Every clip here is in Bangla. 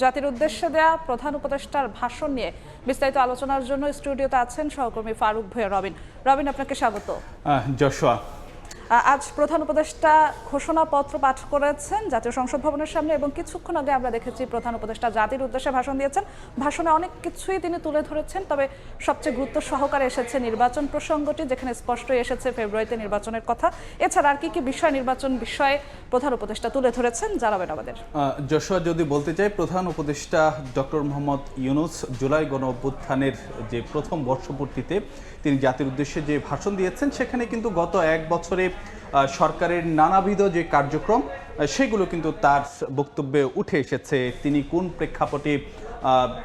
জাতির উদ্দেশ্যে দেয়া প্রধান উপদেষ্টার ভাষণ নিয়ে বিস্তারিত আলোচনার জন্য স্টুডিওতে আছেন সহকর্মী ফারুক ভূঁইয়া রবিন। রবিন, আপনাকে স্বাগত। যশোয়া, আজ প্রধান উপদেষ্টা ঘোষণাপত্র পাঠ করেছেন জাতীয় সংসদ ভবনের সামনে এবং কিছুক্ষণ আগে আমরা দেখেছি প্রধান উপদেষ্টা জাতির উদ্দেশ্যে ভাষণ দিয়েছেন। ভাষণে অনেক কিছুই তিনি তুলে ধরেছেন, তবে সবচেয়ে গুরুত্ব সহকারে এসেছে নির্বাচন প্রসঙ্গটি, যেখানে স্পষ্টই এসেছে ফেব্রুয়ারিতে নির্বাচনের কথা। এছাড়া আর কি কি বিষয় নির্বাচন বিষয়ে প্রধান উপদেষ্টা তুলে ধরেছেন জানাবেন আমাদের। যশোয়া, যদি বলতে চাই, প্রধান উপদেষ্টা ডক্টর মোহাম্মদ ইউনূস জুলাই গণ অভ্যুত্থানের যে প্রথম বর্ষপূর্তিতে তিনি জাতির উদ্দেশ্যে যে ভাষণ দিয়েছেন, সেখানে কিন্তু গত এক বছরে সরকারের নানাবিধ যে কার্যক্রম সেগুলো কিন্তু তার বক্তব্যে উঠে এসেছে। তিনি কোন প্রেক্ষাপটে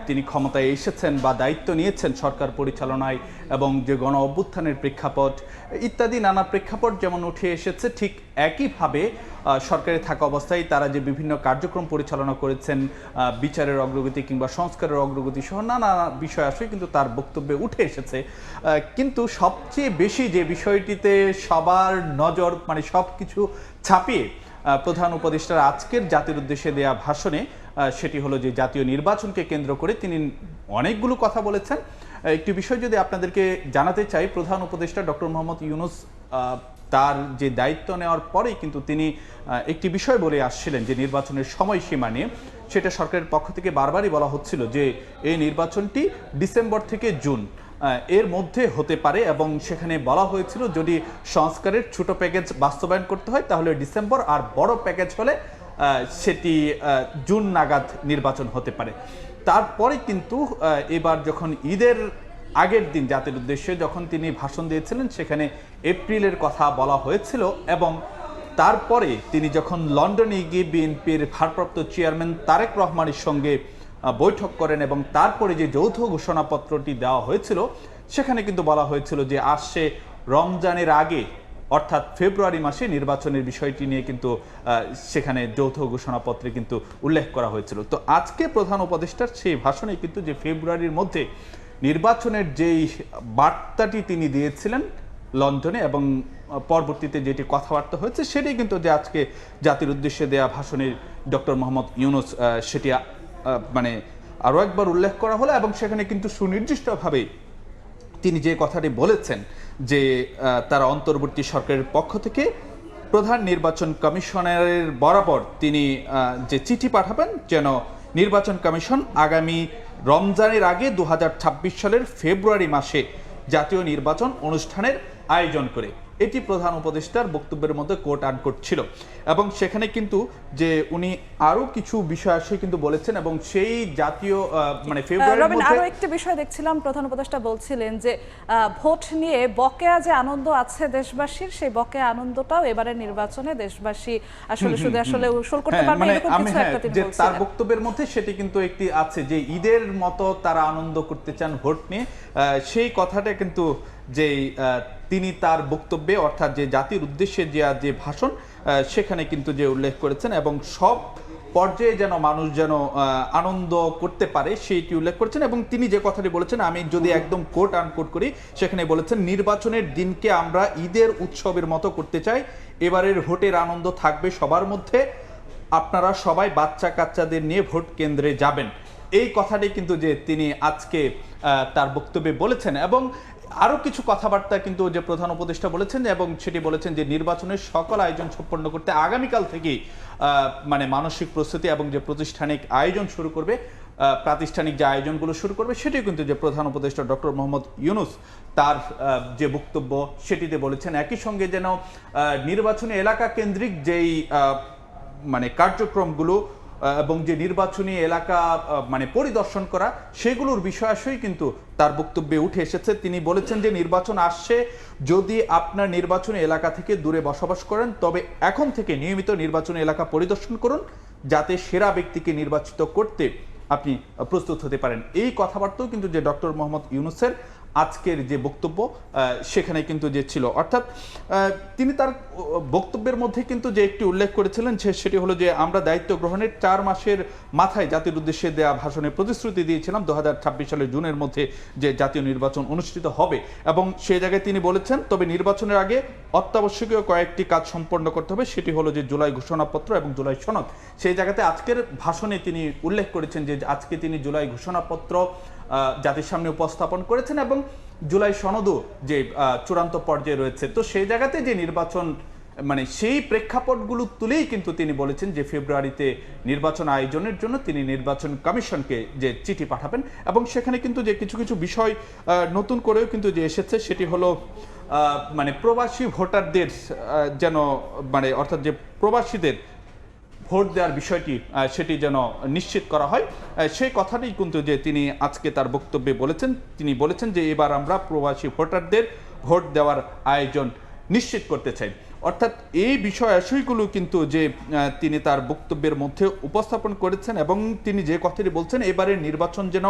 তিনি ক্ষমতায় এসেছেন বা দায়িত্ব নিয়েছেন সরকার পরিচালনায়, এবং যে গণ অভ্যুত্থানের প্রেক্ষাপট ইত্যাদি নানা প্রেক্ষাপট যেমন উঠে এসেছে, ঠিক একইভাবে সরকারে থাকা অবস্থায় তারা যে বিভিন্ন কার্যক্রম পরিচালনা করেছেন, বিচারের অগ্রগতি কিংবা সংস্কারের অগ্রগতি সহ নানা বিষয় আসলে কিন্তু তার বক্তব্যে উঠে এসেছে। কিন্তু সবচেয়ে বেশি যে বিষয়টিতে সবার নজর, মানে সব কিছু ছাপিয়ে প্রধান উপদেষ্টার আজকের জাতির উদ্দেশ্যে দেয়া ভাষণে, সেটি হলো যে জাতীয় নির্বাচনকে কেন্দ্র করে তিনি অনেকগুলো কথা বলেছেন। একটি বিষয় যদি আপনাদেরকে জানাতে চাই, প্রধান উপদেষ্টা ডক্টর মোহাম্মদ ইউনূস তার যে দায়িত্ব নেওয়ার পরেই কিন্তু তিনি একটি বিষয় বলে আসছিলেন যে নির্বাচনের সময়সীমা নিয়ে। সেটা সরকারের পক্ষ থেকে বারবারই বলা হচ্ছিল যে এই নির্বাচনটি ডিসেম্বর থেকে জুন এর মধ্যে হতে পারে, এবং সেখানে বলা হয়েছিল যদি সংস্কারের ছোট প্যাকেজ বাস্তবায়ন করতে হয় তাহলে ডিসেম্বর, আর বড় প্যাকেজ হলে সেটি জুন নাগাদ নির্বাচন হতে পারে। তারপরে কিন্তু এবার যখন ঈদের আগের দিন জাতির উদ্দেশ্যে যখন তিনি ভাষণ দিয়েছিলেন, সেখানে এপ্রিলের কথা বলা হয়েছিল, এবং তারপরে তিনি যখন লন্ডনে গিয়ে বিএনপির ভারপ্রাপ্ত চেয়ারম্যান তারেক রহমানের সঙ্গে বৈঠক করেন এবং তারপরে যে যৌথ ঘোষণাপত্রটি দেওয়া হয়েছিল, সেখানে কিন্তু বলা হয়েছিল যে আসছে রমজানের আগে অর্থাৎ ফেব্রুয়ারি মাসে নির্বাচনের বিষয়টি নিয়ে কিন্তু সেখানে যৌথ ঘোষণাপত্রে কিন্তু উল্লেখ করা হয়েছিল। তো আজকে প্রধান উপদেষ্টার সেই ভাষণে কিন্তু যে ফেব্রুয়ারির মধ্যে নির্বাচনের যেই বার্তাটি তিনি দিয়েছিলেন লন্ডনে, এবং পরবর্তীতে যেটি কথাবার্তা হয়েছে, সেটি কিন্তু যে আজকে জাতির উদ্দেশ্যে দেয়া ভাষণের ডক্টর মোহাম্মদ ইউনূস সেটি মানে আরও একবার উল্লেখ করা হলো, এবং সেখানে কিন্তু সুনির্দিষ্টভাবে তিনি যে কথাটি বলেছেন যে তারা অন্তর্বর্তী সরকারের পক্ষ থেকে প্রধান নির্বাচন কমিশনারের বরাবর তিনি যে চিঠি পাঠাবেন যেন নির্বাচন কমিশন আগামী রমজানের আগে 2026 সালের ফেব্রুয়ারি মাসে জাতীয় নির্বাচন অনুষ্ঠানের আয়োজন করে। এটি প্রধান উপদেষ্টার বক্তব্যের মধ্যে কোট আনকোট ছিল, এবং সেখানে কিন্তু যে উনি আরো কিছু বিষয় আসে কিন্তু বলেছেন, এবং সেই জাতীয় মানে ফেব্রুয়ারির মধ্যে আরো একটি বিষয় দেখছিলাম, প্রধান উপদেষ্টা বলছিলেন যে ভোট নিয়ে বকেয়া যে আনন্দ আছে দেশবাসীর, সেই বকেয়া আনন্দটাও এবারে নির্বাচনে দেশবাসী আসলে শুধু উসুল করতে পারবে, এরকম কিছু একটা তিনি বলছিলেন। তার বক্তব্যের মধ্যে সেটি কিন্তু একটি আছে যে ঈদের মতো তারা আনন্দ করতে চান ভোট নিয়ে। সেই কথাটা কিন্তু যেই তিনি তার বক্তব্যে, অর্থাৎ যে জাতির উদ্দেশ্যে যে ভাষণ, সেখানে কিন্তু যে উল্লেখ করেছেন, এবং সব পর্যায়ে যেন মানুষ যেন আনন্দ করতে পারে সেইটি উল্লেখ করেছেন। এবং তিনি যে কথাটি বলেছেন, আমি যদি একদম কোট আনকোট করি, সেখানে বলেছেন নির্বাচনের দিনকে আমরা ঈদের উৎসবের মতো করতে চাই, এবারের ভোটের আনন্দ থাকবে সবার মধ্যে, আপনারা সবাই বাচ্চা কাচ্চাদের নিয়ে ভোট কেন্দ্রে যাবেন। এই কথাটি কিন্তু যে তিনি আজকে তার বক্তব্যে বলেছেন, এবং আরও কিছু কথাবার্তা কিন্তু যে প্রধান উপদেষ্টা বলেছেন, এবং সেটি বলেছেন যে নির্বাচনের সকল আয়োজন সম্পন্ন করতে আগামীকাল থেকেই মানে মানসিক প্রস্তুতি এবং যে প্রাতিষ্ঠানিক আয়োজন শুরু করবে, প্রাতিষ্ঠানিক যে আয়োজনগুলো শুরু করবে, সেটিও কিন্তু যে প্রধান উপদেষ্টা ডক্টর মোহাম্মদ ইউনূস তার যে বক্তব্য সেটিতে বলেছেন। একই সঙ্গে যেন নির্বাচনী এলাকা কেন্দ্রিক যেই মানে কার্যক্রমগুলো এবং যে নির্বাচনী এলাকা মানে পরিদর্শন করা, সেগুলোর বিষয়াশয় কিন্তু তার বক্তব্যে উঠে এসেছে। তিনি বলেছেন যে নির্বাচন আসছে, যদি আপনার নির্বাচনী এলাকা থেকে দূরে বসবাস করেন তবে এখন থেকে নিয়মিত নির্বাচনী এলাকা পরিদর্শন করুন, যাতে সেরা ব্যক্তিকে নির্বাচিত করতে আপনি প্রস্তুত হতে পারেন। এই কথাবার্তাও কিন্তু যে ডক্টর মোহাম্মদ ইউনূসের আজকের যে বক্তব্য সেখানে কিন্তু যে ছিল, অর্থাৎ তিনি তার বক্তব্যের মধ্যে কিন্তু যে একটি উল্লেখ করেছিলেন সেটি হলো যে আমরা দায়িত্ব গ্রহণের 4 মাসের মাথায় জাতির উদ্দেশ্যে দেওয়া ভাষণে প্রতিশ্রুতি দিয়েছিলাম 2026 সালের জুনের মধ্যে যে জাতীয় নির্বাচন অনুষ্ঠিত হবে, এবং সেই জায়গায় তিনি বলেছেন তবে নির্বাচনের আগে অত্যাবশ্যকীয় কয়েকটি কাজ সম্পন্ন করতে হবে, সেটি হলো যে জুলাই ঘোষণাপত্র এবং জুলাই সনদ। সেই জায়গাতে আজকের ভাষণে তিনি উল্লেখ করেছেন যে আজকে তিনি জুলাই ঘোষণাপত্র জাতির সামনে উপস্থাপন করেছেন এবং জুলাই সনদও যে চূড়ান্ত পর্যায়ে রয়েছে। তো সেই জায়গাতে যে নির্বাচন মানে সেই প্রেক্ষাপটগুলো তুলেই কিন্তু তিনি বলেছেন যে ফেব্রুয়ারিতে নির্বাচন আয়োজনের জন্য তিনি নির্বাচন কমিশনকে যে চিঠি পাঠাবেন, এবং সেখানে কিন্তু যে কিছু কিছু বিষয় নতুন করেও কিন্তু যে এসেছে সেটি হলো মানে প্রবাসী ভোটারদের যেন মানে অর্থাৎ যে প্রবাসীদের ভোট দেওয়ার বিষয়টি সেটি যেন নিশ্চিত করা হয়, সেই কথাটাই কিন্তু যে তিনি আজকে তার বক্তব্যে বলেছেন। তিনি বলেছেন যে এবার আমরা প্রবাসী ভোটারদের ভোট দেওয়ার আয়োজন নিশ্চিত করতে চাই। অর্থাৎ এই বিষয়গুলো কিন্তু যে তিনি তার বক্তব্যের মধ্যে উপস্থাপন করেছেন, এবং তিনি যে কথাটি বলছেন এবারের নির্বাচন যেন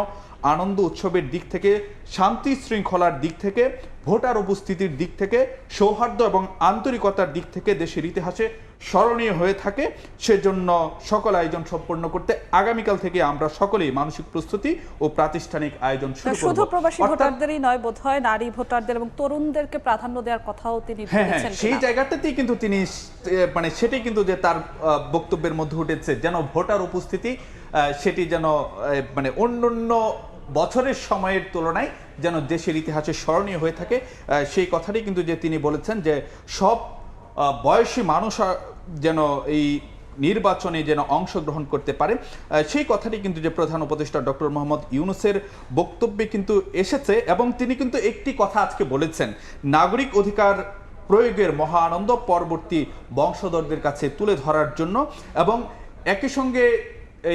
আনন্দ উৎসবের দিক থেকে, শান্তি শৃঙ্খলার দিক থেকে, ভোটার উপস্থিতির দিক থেকে, সৌহার্দ্য এবং আন্তরিকতার দিক থেকে দেশের ইতিহাসে স্মরণীয় হয়ে থাকে, সেজন্য সকল আয়োজন সম্পন্ন করতে আগামীকাল থেকে আমরা সকলেই মানসিক প্রস্তুতি ও প্রাতিষ্ঠানিক আয়োজন শুরু করব। শুধু প্রবাসী ভোটারদেরই নয়, বোধহয় নারী ভোটারদের এবং তরুণদেরকে প্রাধান্য দেওয়ার কথাও তিনি বলেছেন। সেই জায়গাটাতেই কিন্তু তিনি মানে সেটাই কিন্তু যে তার বক্তব্যের মধ্যে উঠেছে, যেন ভোটার উপস্থিতি সেটি যেন মানে অন্যান্য বছরের সময়ের তুলনায় যেন দেশের ইতিহাসে স্মরণীয় হয়ে থাকে, সেই কথাটি কিন্তু যে তিনি বলেছেন যে সব বয়সী মানুষ যেন এই নির্বাচনে যেন অংশগ্রহণ করতে পারে, সেই কথাটি কিন্তু যে প্রধান উপদেষ্টা ডক্টর মোহাম্মদ ইউনূসের বক্তব্যে কিন্তু এসেছে। এবং তিনি কিন্তু একটি কথা আজকে বলেছেন, নাগরিক অধিকার প্রয়োগের মহা আনন্দ পরবর্তী বংশধরদের কাছে তুলে ধরার জন্য, এবং একই সঙ্গে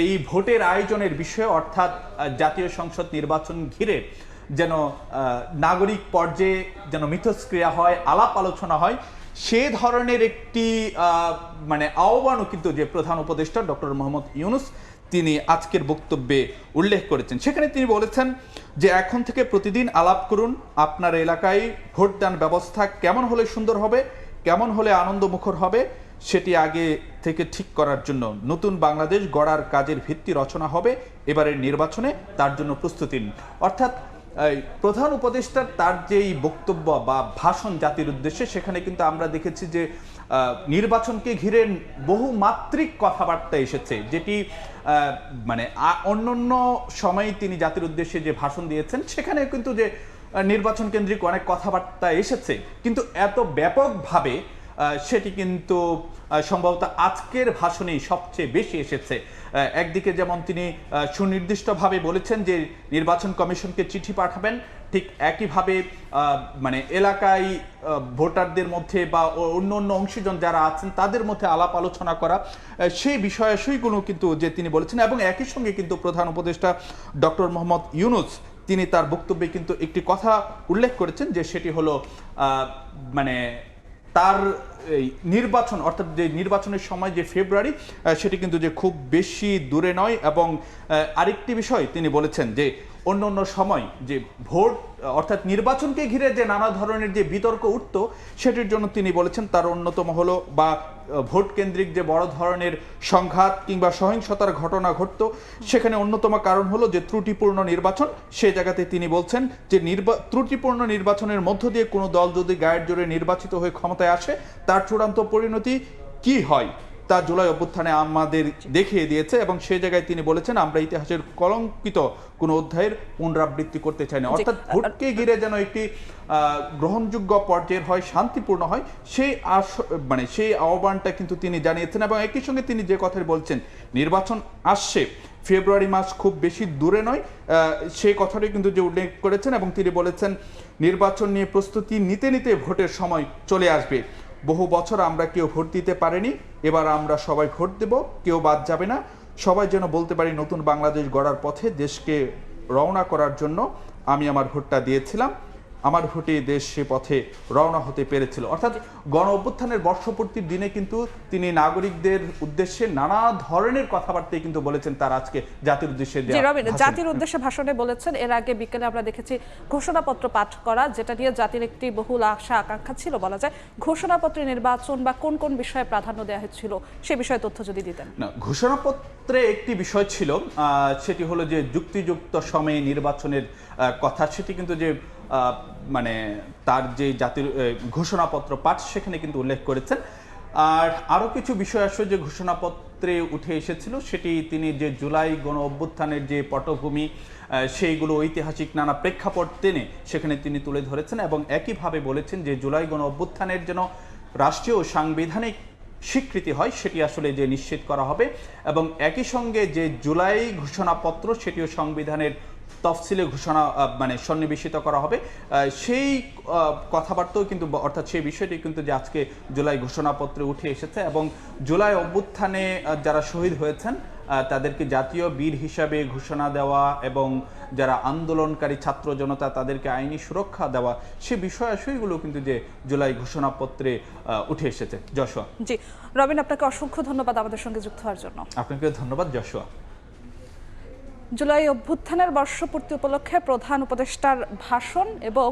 এই ভোটের আয়োজনের বিষয়ে অর্থাৎ জাতীয় সংসদ নির্বাচন ঘিরে যেন নাগরিক পর্যায়ে যেন মিথস্ক্রিয়া হয়, আলাপ আলোচনা হয়, সে ধরনের একটি মানে আহ্বানও কিন্তু যে প্রধান উপদেষ্টা ডক্টর মোহাম্মদ ইউনূস তিনি আজকের বক্তব্যে উল্লেখ করেছেন। সেখানে তিনি বলেছেন যে এখন থেকে প্রতিদিন আলাপ করুন, আপনার এলাকায় ভোটদান ব্যবস্থা কেমন হলে সুন্দর হবে, কেমন হলে আনন্দমুখর হবে, সেটি আগে থেকে ঠিক করার জন্য নতুন বাংলাদেশ গড়ার কাজের ভিত্তি রচনা হবে এবারের নির্বাচনে, তার জন্য প্রস্তুতি নিন। অর্থাৎ প্রধান উপদেষ্টার তার যেই বক্তব্য বা ভাষণ জাতির উদ্দেশ্যে, সেখানে কিন্তু আমরা দেখেছি যে নির্বাচনকে ঘিরে বহুমাত্রিক কথাবার্তা এসেছে, যেটি মানে অন্যান্য সময়ে তিনি জাতির উদ্দেশ্যে যে ভাষণ দিয়েছেন সেখানে কিন্তু যে নির্বাচন কেন্দ্রিক অনেক কথাবার্তা এসেছে, কিন্তু এত ব্যাপকভাবে সেটি কিন্তু সম্ভবত আজকের ভাষণেই সবচেয়ে বেশি এসেছে। একদিকে যেমন তিনি সুনির্দিষ্টভাবে বলেছেন যে নির্বাচন কমিশনকে চিঠি পাঠাবেন, ঠিক একইভাবে মানে এলাকায় ভোটারদের মধ্যে বা অন্য অন্য অংশীজন যারা আছেন তাদের মধ্যে আলাপ আলোচনা করা, সেই বিষয়গুলো কিন্তু যে তিনি বলেছেন। এবং একই সঙ্গে কিন্তু প্রধান উপদেষ্টা ডক্টর মোহাম্মদ ইউনূস তিনি তার বক্তব্যে কিন্তু একটি কথা উল্লেখ করেছেন, যে সেটি হলো মানে তার এই নির্বাচন অর্থাৎ যে নির্বাচনের সময় যে ফেব্রুয়ারি, সেটি কিন্তু যে খুব বেশি দূরে নয়। এবং আরেকটি বিষয় তিনি বলেছেন যে অন্য অন্য সময় যে ভোট অর্থাৎ নির্বাচনকে ঘিরে যে নানা ধরনের যে বিতর্ক উঠত, সেটির জন্য তিনি বলেছেন তার অন্যতম হলো বা ভোট কেন্দ্রিক যে বড় ধরনের সংঘাত কিংবা সহিংসতার ঘটনা ঘটত, সেখানে অন্যতম কারণ হলো যে ত্রুটিপূর্ণ নির্বাচন। সেই জায়গাতে তিনি বলছেন যে ত্রুটিপূর্ণ নির্বাচনের মধ্য দিয়ে কোনো দল যদি গায়ের জোরে নির্বাচিত হয়ে ক্ষমতায় আসে, তার চূড়ান্ত পরিণতি কি হয় তা জুলাই অভ্যুত্থানে আমাদের দেখিয়ে দিয়েছে। এবং সেই জায়গায় তিনি বলেছেন আমরা ইতিহাসের কলঙ্কিত কোনো অধ্যায়ের পুনরাবৃত্তি করতে চাই না। অর্থাৎ ভোটকে ঘিরে যেন একটি গ্রহণযোগ্য পর্যায়ের হয়, শান্তিপূর্ণ হয়, সেই মানে সেই আহ্বানটা কিন্তু তিনি জানিয়েছেন। এবং একই সঙ্গে তিনি যে কথা বলছেন নির্বাচন আসছে, ফেব্রুয়ারি মাস খুব বেশি দূরে নয়, সেই কথাটি কিন্তু যে উল্লেখ করেছেন। এবং তিনি বলেছেন নির্বাচন নিয়ে প্রস্তুতি নিতে নিতে ভোটের সময় চলে আসবে। বহু বছর আমরা কেউ ভোট দিতে পারিনি, এবার আমরা সবাই ভোট দেব, কেউ বাদ যাবে না। সবাই যেন বলতে পারি নতুন বাংলাদেশ গড়ার পথে দেশকে রওনা করার জন্য আমি আমার ভোটটা দিয়েছিলাম। আমার ভোটে দেশ সে পথে রওনা হতে পেরেছিল। অর্থাৎ গণ অভ্যুত্থানের বর্ষপূর্তির দিনে কিন্তু তিনি নাগরিকদের উদ্দেশ্যে নানা ধরনের কথাবার্তাই কিন্তু বলেছেন তার আজকে জাতির উদ্দেশ্যে জি রবিন, জাতির উদ্দেশ্যে ভাষণে বলেছেন। এর আগে বিকেলে আমরা দেখেছি ঘোষণাপত্র পাঠ করা, যেটা নিয়ে জাতির একটি বহুল আশা আকাঙ্ক্ষা ছিল বলা যায়। ঘোষণাপত্রে নির্বাচন বা কোন কোন বিষয়ে প্রাধান্য দেওয়া হয়েছিল সে বিষয়ে তথ্য যদি দিতেন। না, ঘোষণাপত্রে একটি বিষয় ছিল, সেটি হলো যে যুক্তিযুক্ত সময়ে নির্বাচনের কথা। সেটি কিন্তু যে মানে তার যে জাতির ঘোষণাপত্র পাঠ সেখানে কিন্তু উল্লেখ করেছেন। আর আরও কিছু বিষয় আসলে যে ঘোষণাপত্রে উঠে এসেছিল সেটি তিনি যে জুলাই গণ অভ্যুত্থানের যে পটভূমি সেইগুলো ঐতিহাসিক নানা প্রেক্ষাপট টেনে সেখানে তিনি তুলে ধরেছেন এবং একইভাবে বলেছেন যে জুলাই গণ অভ্যুত্থানের যেন রাষ্ট্রীয় ও সাংবিধানিক স্বীকৃতি হয় সেটি আসলে যে নিশ্চিত করা হবে এবং একই সঙ্গে যে জুলাই ঘোষণাপত্র সেটিও সংবিধানের তফসিলে ঘোষণা মানে সন্নিবেশিত করা হবে। সেই কথাবার্তাও কিন্তু অর্থাৎ সেই বিষয়টি কিন্তু যে আজকে জুলাই ঘোষণাপত্রে উঠে এসেছে এবং জুলাই অভ্যুত্থানে যারা শহীদ হয়েছেন তাদেরকে জাতীয় বীর হিসাবে ঘোষণা দেওয়া এবং যারা আন্দোলনকারী ছাত্র জনতা তাদেরকে আইনি সুরক্ষা দেওয়া সে বিষয়গুলো কিন্তু যে জুলাই ঘোষণাপত্রে উঠে এসেছে। যশোয়া। জি রবিন, আপনাকে অসংখ্য ধন্যবাদ আমাদের সঙ্গে যুক্ত হওয়ার জন্য। আপনাকে ধন্যবাদ যশোয়া। জুলাই অভ্যুত্থানের বর্ষপূর্তি উপলক্ষে প্রধান উপদেষ্টার ভাষণ এবং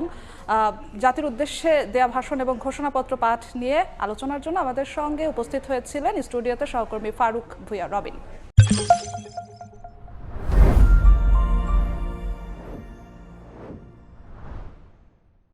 জাতির উদ্দেশ্যে দেয়া ভাষণ এবং ঘোষণাপত্র পাঠ নিয়ে আলোচনার জন্য আমাদের সঙ্গে উপস্থিত হয়েছিলেন স্টুডিওতে সহকর্মী ফারুক ভুঁইয়া। রবিন।